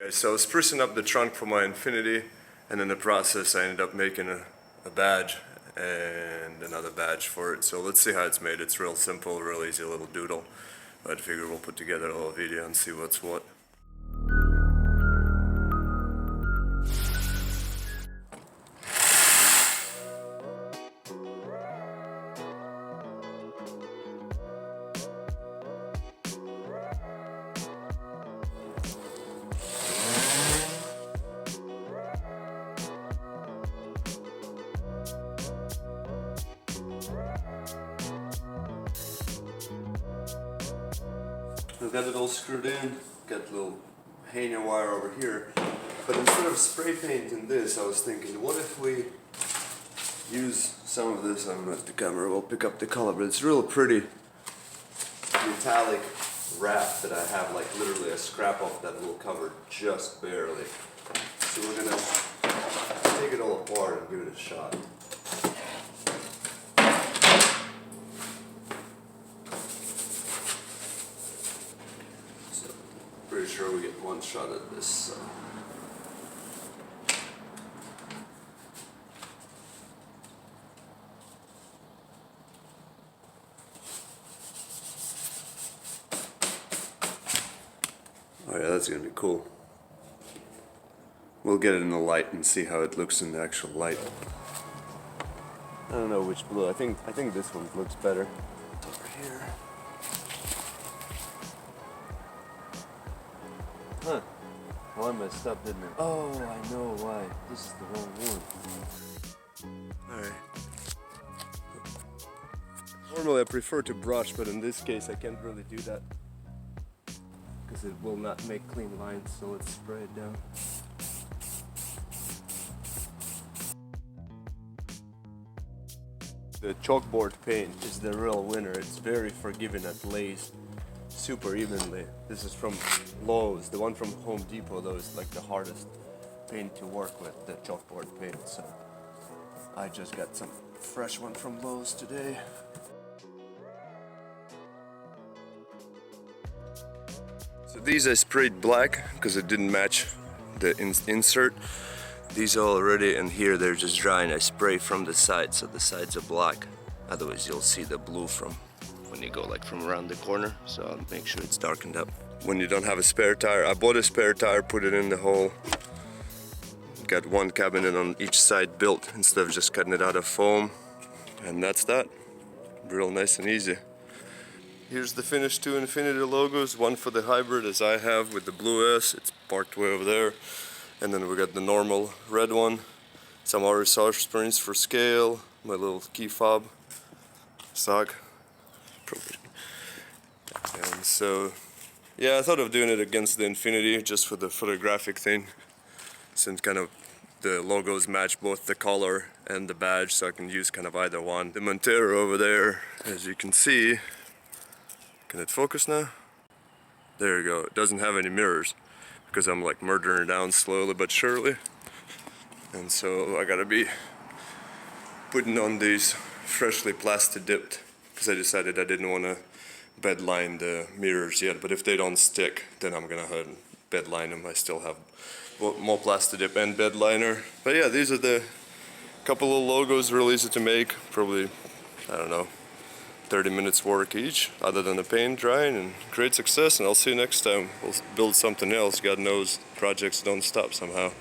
So sprucing up the trunk for my Infiniti, and in the process I ended up making a badge and another badge for it. So let's see how it's made. It's real simple, real easy little doodle. But I figure we'll put together a little video and see what's what. I've got it all screwed in, got a little hanger wire over here, but instead of spray painting this, I was thinking, what if we use some of this? I don't know if the camera will pick up the color, but it's real pretty metallic wrap that I have, like literally a scrap off that will cover just barely. So we're gonna take it all apart and give it a shot. Pretty sure we get one shot at this. So. Oh yeah, that's gonna be cool. We'll get it in the light and see how it looks in the actual light. I don't know which blue. I think this one looks better. It's over here. Huh. Well, I messed up, didn't I? Oh, I know why. This is the wrong one. Alright. Normally I prefer to brush, but in this case I can't really do that because it will not make clean lines, so let's spray it down. The chalkboard paint is the real winner. It's very forgiving and lays super evenly. This is from Lowe's. The one from Home Depot though is like the hardest paint to work with, the chalkboard paint. So I just got some fresh one from Lowe's today. So these I sprayed black because it didn't match the insert. These are already, and here they're just drying. I spray from the side, so the sides are black. Otherwise you'll see the blue from when you go like from around the corner, so I'll make sure it's darkened up. When you don't have a spare tire, I bought a spare tire, put it in the hole. Got one cabinet on each side built instead of just cutting it out of foam. And that's that. Real nice and easy. Here's the finished two Infiniti logos, one for the hybrid as I have with the blue S, it's parked way over there. And then we got the normal red one, some RSR springs for scale, my little key fob sock. And so, yeah, I thought of doing it against the Infiniti just for the photographic thing, since kind of the logos match both the color and the badge, so I can use kind of either one. The Montero over there, as you can see, can it focus now? There you go. It doesn't have any mirrors because I'm like murdering it down slowly but surely. And so I gotta be putting on these freshly plastic dipped because I decided I didn't want to bed line the mirrors yet, but if they don't stick, then I'm gonna go ahead and bed line them. I still have more plastic dip and bed liner. But yeah, these are the couple of logos, real easy to make. Probably, I don't know, 30 minutes work each, other than the paint drying, and great success. And I'll see you next time. We'll build something else. God knows projects don't stop somehow.